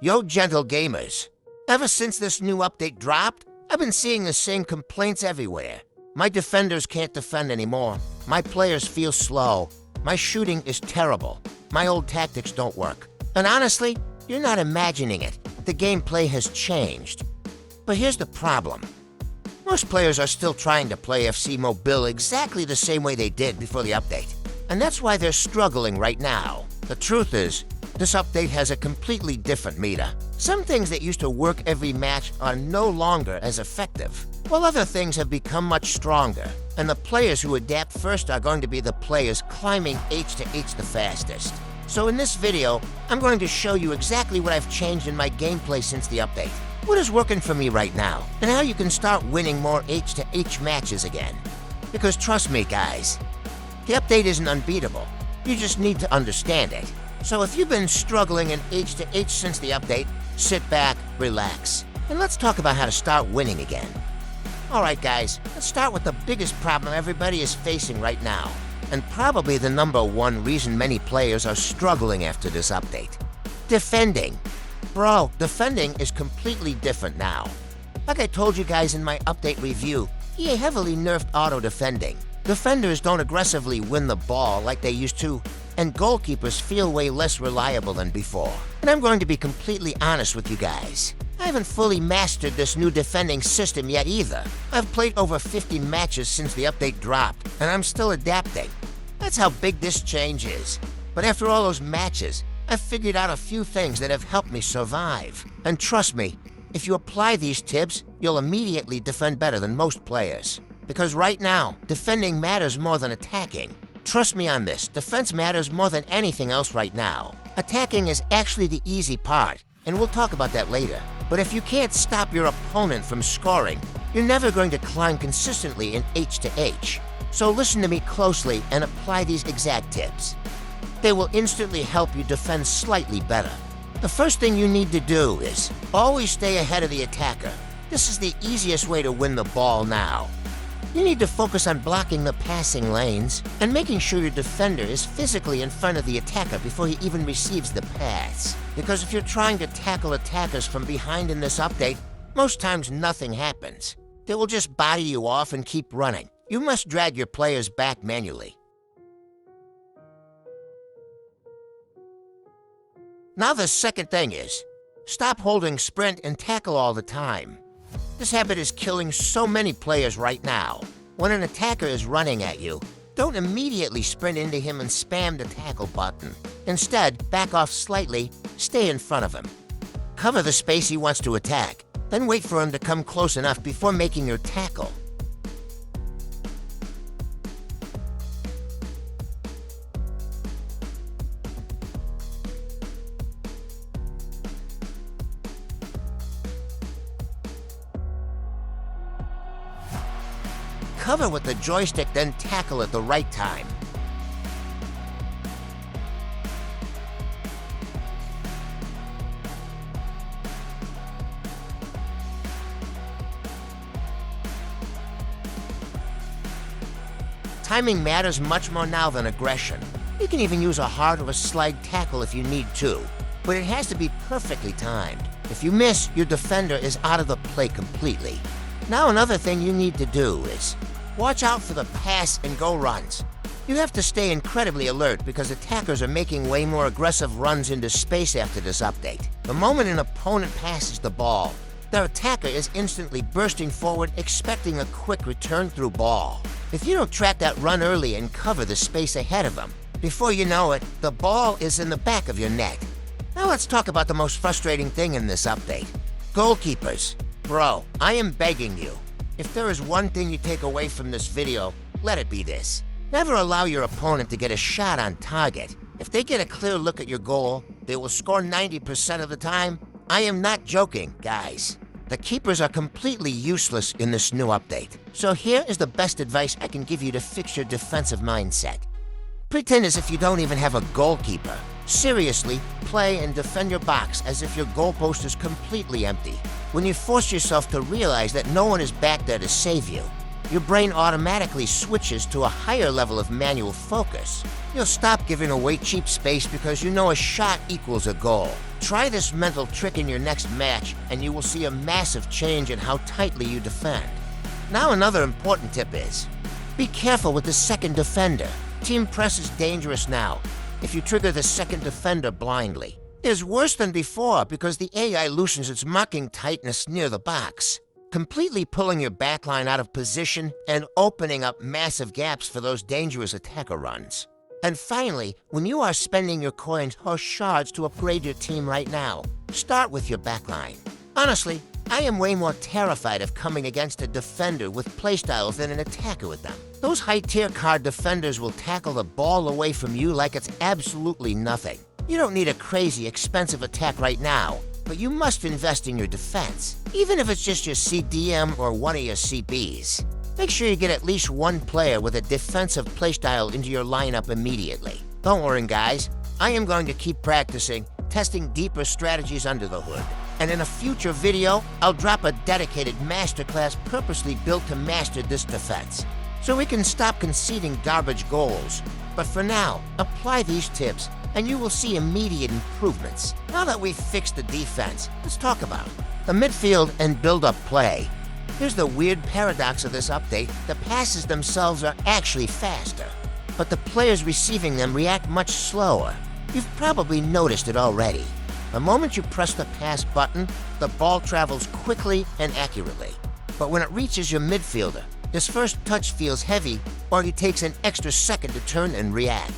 Yo, gentle gamers. Ever since this new update dropped, I've been seeing the same complaints everywhere. My defenders can't defend anymore. My players feel slow. My shooting is terrible. My old tactics don't work. And honestly, you're not imagining it. The gameplay has changed. But here's the problem. Most players are still trying to play FC Mobile exactly the same way they did before the update. And that's why they're struggling right now. The truth is, this update has a completely different meta. Some things that used to work every match are no longer as effective, while other things have become much stronger. And the players who adapt first are going to be the players climbing H2H the fastest. So in this video, I'm going to show you exactly what I've changed in my gameplay since the update, what is working for me right now, and how you can start winning more H2H matches again. Because trust me, guys, the update isn't unbeatable. You just need to understand it. So if you've been struggling in H2H since the update, sit back, relax, and let's talk about how to start winning again. Alright guys, let's start with the biggest problem everybody is facing right now, and probably the #1 reason many players are struggling after this update. Defending. Bro, defending is completely different now. Like I told you guys in my update review, EA heavily nerfed auto-defending. Defenders don't aggressively win the ball like they used to, and goalkeepers feel way less reliable than before. And I'm going to be completely honest with you guys. I haven't fully mastered this new defending system yet either. I've played over 50 matches since the update dropped, and I'm still adapting. That's how big this change is. But after all those matches, I've figured out a few things that have helped me survive. And trust me, if you apply these tips, you'll immediately defend better than most players. Because right now, defending matters more than attacking. Trust me on this, defense matters more than anything else right now. Attacking is actually the easy part, and we'll talk about that later. But if you can't stop your opponent from scoring, you're never going to climb consistently in H2H. So listen to me closely and apply these exact tips. They will instantly help you defend slightly better. The first thing you need to do is always stay ahead of the attacker. This is the easiest way to win the ball now. You need to focus on blocking the passing lanes and making sure your defender is physically in front of the attacker before he even receives the pass. Because if you're trying to tackle attackers from behind in this update, most times nothing happens. They will just body you off and keep running. You must drag your players back manually. Now the second thing is, stop holding sprint and tackle all the time. This habit is killing so many players right now. When an attacker is running at you, don't immediately sprint into him and spam the tackle button. Instead, back off slightly, stay in front of him. Cover the space he wants to attack, then wait for him to come close enough before making your tackle. Cover with the joystick, then tackle at the right time. Timing matters much more now than aggression. You can even use a hard or a slide tackle if you need to, but it has to be perfectly timed. If you miss, your defender is out of the play completely. Now another thing you need to do is watch out for the pass and go runs. You have to stay incredibly alert because attackers are making way more aggressive runs into space after this update. The moment an opponent passes the ball, their attacker is instantly bursting forward expecting a quick return through ball. If you don't track that run early and cover the space ahead of them, before you know it, the ball is in the back of your net. Now let's talk about the most frustrating thing in this update. Goalkeepers. Bro, I am begging you. If there is one thing you take away from this video, let it be this. Never allow your opponent to get a shot on target. If they get a clear look at your goal, they will score 90% of the time. I am not joking, guys. The keepers are completely useless in this new update. So here is the best advice I can give you to fix your defensive mindset. Pretend as if you don't even have a goalkeeper. Seriously, play and defend your box as if your goalpost is completely empty. When you force yourself to realize that no one is back there to save you, your brain automatically switches to a higher level of manual focus. You'll stop giving away cheap space because you know a shot equals a goal. Try this mental trick in your next match and you will see a massive change in how tightly you defend. Now another important tip is, be careful with the second defender. Team press is dangerous now if you trigger the second defender blindly. It's worse than before because the AI loosens its marking tightness near the box, completely pulling your backline out of position and opening up massive gaps for those dangerous attacker runs. And finally, when you are spending your coins or shards to upgrade your team right now, start with your backline. Honestly, I am way more terrified of coming against a defender with playstyles than an attacker with them. Those high-tier card defenders will tackle the ball away from you like it's absolutely nothing. You don't need a crazy, expensive attack right now, but you must invest in your defense, even if it's just your CDM or one of your CBs. Make sure you get at least one player with a defensive playstyle into your lineup immediately. Don't worry, guys. I am going to keep practicing, testing deeper strategies under the hood. And in a future video, I'll drop a dedicated masterclass purposely built to master this defense, so we can stop conceding garbage goals. But for now, apply these tips and you will see immediate improvements. Now that we've fixed the defense, let's talk about the midfield and build-up play. Here's the weird paradox of this update. The passes themselves are actually faster, but the players receiving them react much slower. You've probably noticed it already. The moment you press the pass button, the ball travels quickly and accurately. But when it reaches your midfielder, his first touch feels heavy, or he takes an extra second to turn and react.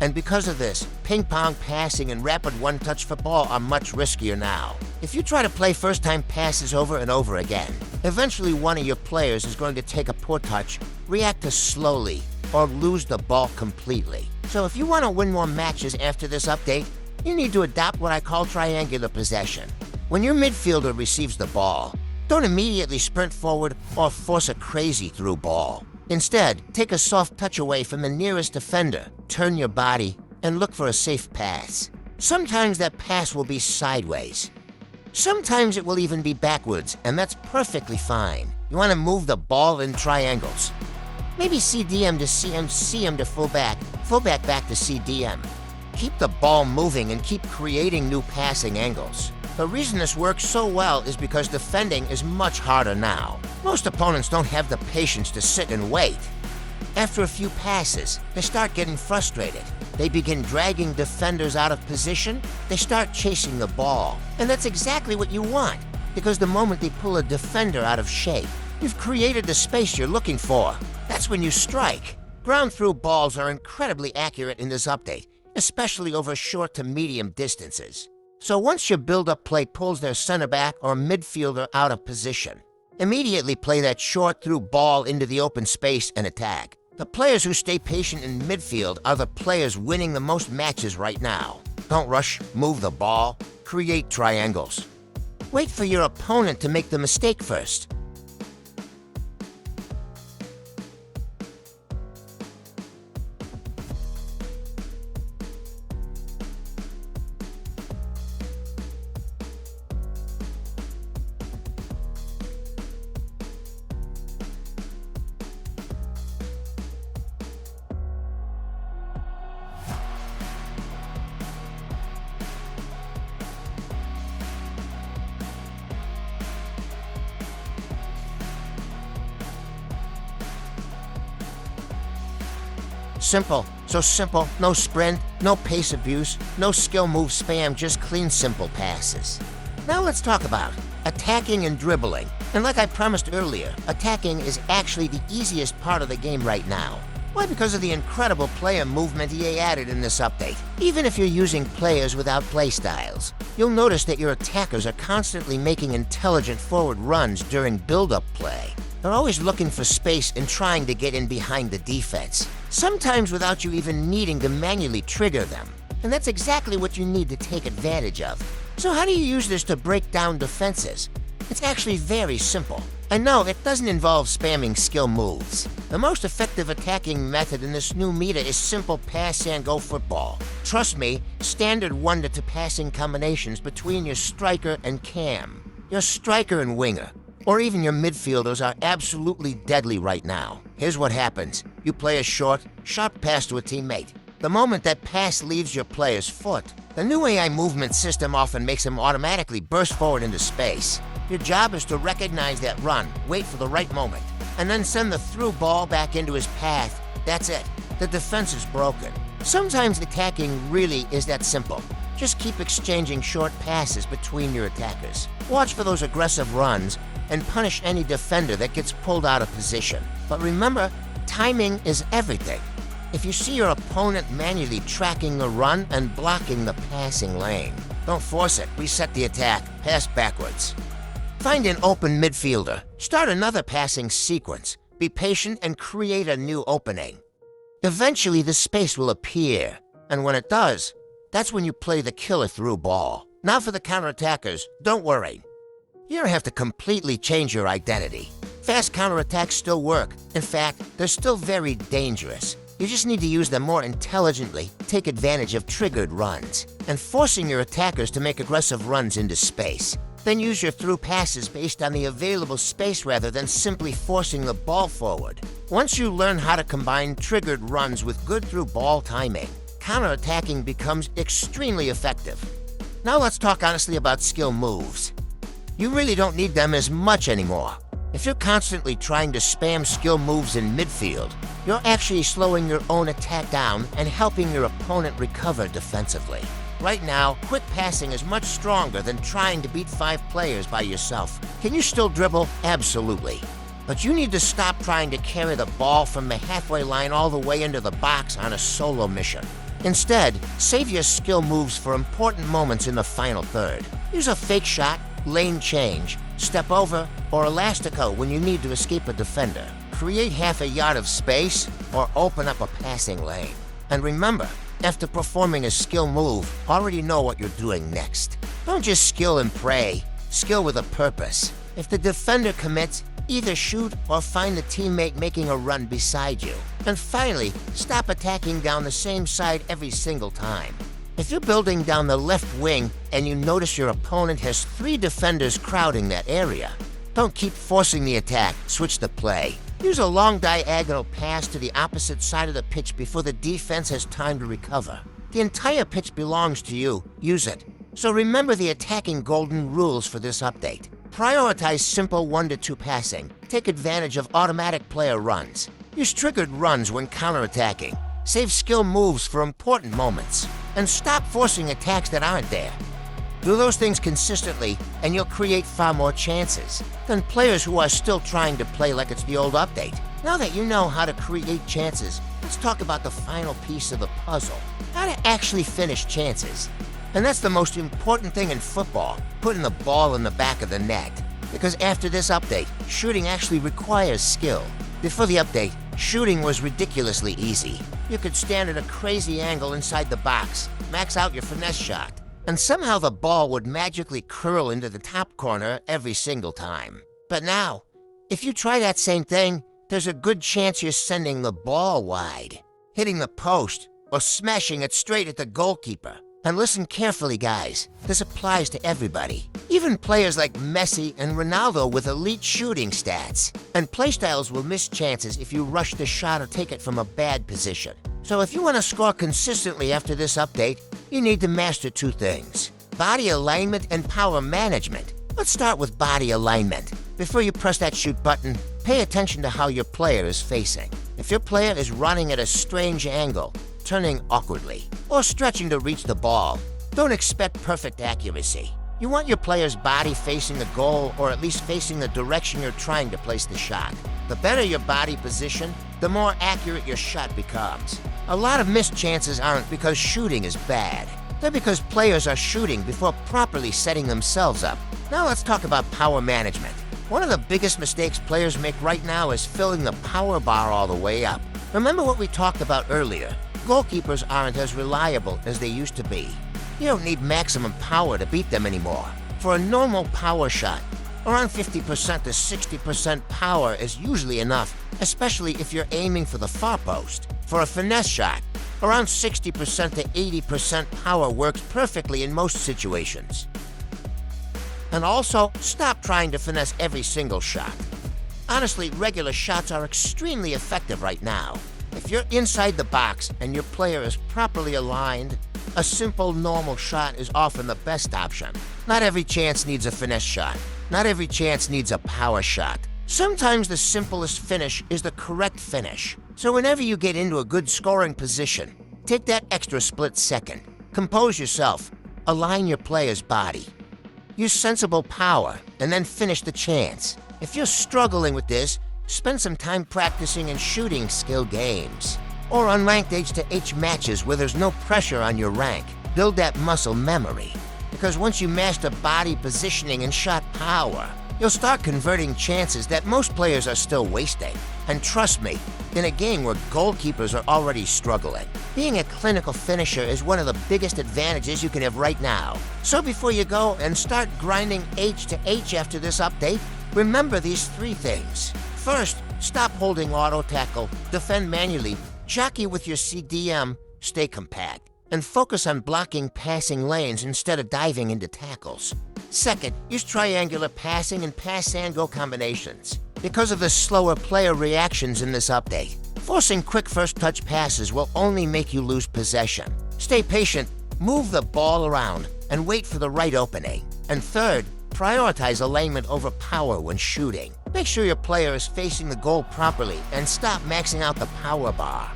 And because of this, ping-pong passing and rapid one-touch football are much riskier now. If you try to play first-time passes over and over again, eventually one of your players is going to take a poor touch, react to slowly, or lose the ball completely. So if you want to win more matches after this update, you need to adopt what I call triangular possession. When your midfielder receives the ball, don't immediately sprint forward or force a crazy through ball. Instead, take a soft touch away from the nearest defender, turn your body, and look for a safe pass. Sometimes that pass will be sideways. Sometimes it will even be backwards, and that's perfectly fine. You want to move the ball in triangles. Maybe CDM to CM to fullback back to CDM. Keep the ball moving and keep creating new passing angles. The reason this works so well is because defending is much harder now. Most opponents don't have the patience to sit and wait. After a few passes, they start getting frustrated. They begin dragging defenders out of position. They start chasing the ball. And that's exactly what you want, because the moment they pull a defender out of shape, you've created the space you're looking for. That's when you strike. Ground-through balls are incredibly accurate in this update, especially over short to medium distances. So once your build-up play pulls their center back or midfielder out of position, immediately play that short-through ball into the open space and attack. The players who stay patient in midfield are the players winning the most matches right now. Don't rush, move the ball, create triangles. Wait for your opponent to make the mistake first. Simple. So simple, no sprint, no pace abuse, no skill move spam, just clean, simple passes. Now let's talk about attacking and dribbling. And like I promised earlier, attacking is actually the easiest part of the game right now. Why? Because of the incredible player movement EA added in this update. Even if you're using players without playstyles, you'll notice that your attackers are constantly making intelligent forward runs during build-up play. They're always looking for space and trying to get in behind the defense, sometimes without you even needing to manually trigger them. And that's exactly what you need to take advantage of. So how do you use this to break down defenses? It's actually very simple. And no, it doesn't involve spamming skill moves. The most effective attacking method in this new meta is simple pass and go football. Trust me, standard 1-2 passing combinations between your striker and cam, your striker and winger, or even your midfielders are absolutely deadly right now. Here's what happens. You play a short, sharp pass to a teammate. The moment that pass leaves your player's foot, the new AI movement system often makes him automatically burst forward into space. Your job is to recognize that run, wait for the right moment, and then send the through ball back into his path. That's it. The defense is broken. Sometimes attacking really is that simple. Just keep exchanging short passes between your attackers. Watch for those aggressive runs and punish any defender that gets pulled out of position. But remember, timing is everything. If you see your opponent manually tracking the run and blocking the passing lane, don't force it. Reset the attack. Pass backwards. Find an open midfielder. Start another passing sequence. Be patient and create a new opening. Eventually, the space will appear, and when it does, that's when you play the killer through ball. Now for the counterattackers, don't worry. You don't have to completely change your identity. Fast counterattacks still work. In fact, they're still very dangerous. You just need to use them more intelligently, take advantage of triggered runs, and forcing your attackers to make aggressive runs into space. Then use your through passes based on the available space rather than simply forcing the ball forward. Once you learn how to combine triggered runs with good through ball timing, counterattacking becomes extremely effective. Now let's talk honestly about skill moves. You really don't need them as much anymore. If you're constantly trying to spam skill moves in midfield, you're actually slowing your own attack down and helping your opponent recover defensively. Right now, quick passing is much stronger than trying to beat 5 players by yourself. Can you still dribble? Absolutely. But you need to stop trying to carry the ball from the halfway line all the way into the box on a solo mission. Instead, save your skill moves for important moments in the final third. Use a fake shot, lane change, step over, or elastico when you need to escape a defender. Create half a yard of space or open up a passing lane. And remember, after performing a skill move, already know what you're doing next. Don't just skill and pray, skill with a purpose. If the defender commits, either shoot or find a teammate making a run beside you. And finally, stop attacking down the same side every single time. If you're building down the left wing and you notice your opponent has 3 defenders crowding that area, don't keep forcing the attack, switch the play. Use a long diagonal pass to the opposite side of the pitch before the defense has time to recover. The entire pitch belongs to you. Use it. So remember the attacking golden rules for this update. Prioritize simple 1-2 passing. Take advantage of automatic player runs. Use triggered runs when counterattacking. Save skill moves for important moments. And stop forcing attacks that aren't there. Do those things consistently, and you'll create far more chances than players who are still trying to play like it's the old update. Now that you know how to create chances, let's talk about the final piece of the puzzle. How to actually finish chances. And that's the most important thing in football, putting the ball in the back of the net. Because after this update, shooting actually requires skill. Before the update, shooting was ridiculously easy. You could stand at a crazy angle inside the box, max out your finesse shot, and somehow the ball would magically curl into the top corner every single time. But now, if you try that same thing, there's a good chance you're sending the ball wide, hitting the post, or smashing it straight at the goalkeeper. And listen carefully, guys. This applies to everybody. Even players like Messi and Ronaldo with elite shooting stats. And playstyles will miss chances if you rush the shot or take it from a bad position. So if you want to score consistently after this update, you need to master 2 things: body alignment and power management. Let's start with body alignment. Before you press that shoot button, pay attention to how your player is facing. If your player is running at a strange angle, turning awkwardly, or stretching to reach the ball, don't expect perfect accuracy. You want your player's body facing the goal, or at least facing the direction you're trying to place the shot. The better your body position, the more accurate your shot becomes. A lot of missed chances aren't because shooting is bad. They're because players are shooting before properly setting themselves up. Now let's talk about power management. One of the biggest mistakes players make right now is filling the power bar all the way up. Remember what we talked about earlier? Goalkeepers aren't as reliable as they used to be. You don't need maximum power to beat them anymore. For a normal power shot, around 50% to 60% power is usually enough, especially if you're aiming for the far post. For a finesse shot, around 60% to 80% power works perfectly in most situations. And also, stop trying to finesse every single shot. Honestly, regular shots are extremely effective right now. If you're inside the box and your player is properly aligned, a simple, normal shot is often the best option. Not every chance needs a finesse shot. Not every chance needs a power shot. Sometimes the simplest finish is the correct finish. So whenever you get into a good scoring position, take that extra split second. Compose yourself. Align your player's body. Use sensible power, and then finish the chance. If you're struggling with this, spend some time practicing and shooting skill games. Or on ranked H2H matches where there's no pressure on your rank. Build that muscle memory. Because once you master body positioning and shot power, you'll start converting chances that most players are still wasting. And trust me, in a game where goalkeepers are already struggling, being a clinical finisher is one of the biggest advantages you can have right now. So before you go and start grinding H2H after this update, remember these 3 things. First, stop holding auto tackle, defend manually, jockey with your CDM, stay compact, and focus on blocking passing lanes instead of diving into tackles. Second, use triangular passing and pass-and-go combinations. Because of the slower player reactions in this update, forcing quick first-touch passes will only make you lose possession. Stay patient, move the ball around, and wait for the right opening. And third, prioritize alignment over power when shooting. Make sure your player is facing the goal properly and stop maxing out the power bar.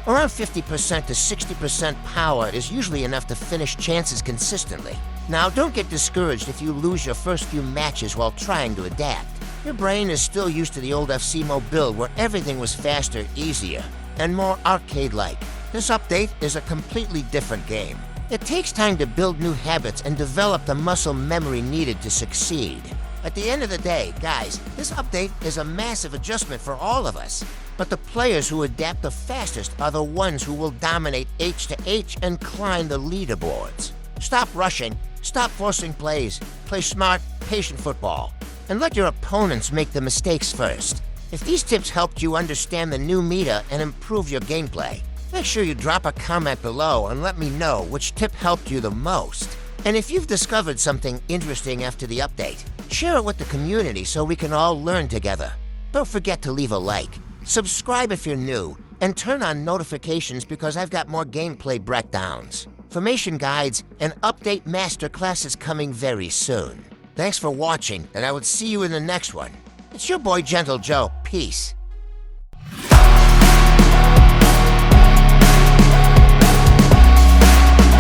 Around 50% to 60% power is usually enough to finish chances consistently. Now, don't get discouraged if you lose your first few matches while trying to adapt. Your brain is still used to the old FCMO build where everything was faster, easier, and more arcade-like. This update is a completely different game. It takes time to build new habits and develop the muscle memory needed to succeed. At the end of the day, guys, this update is a massive adjustment for all of us. But the players who adapt the fastest are the ones who will dominate H2H and climb the leaderboards. Stop rushing, stop forcing plays, play smart, patient football, and let your opponents make the mistakes first. If these tips helped you understand the new meta and improve your gameplay, make sure you drop a comment below and let me know which tip helped you the most. And if you've discovered something interesting after the update, share it with the community so we can all learn together. Don't forget to leave a like. Subscribe if you're new, and turn on notifications because I've got more gameplay breakdowns, formation guides, and update masterclasses coming very soon. Thanks for watching, and I will see you in the next one. It's your boy Gentle Joe. Peace.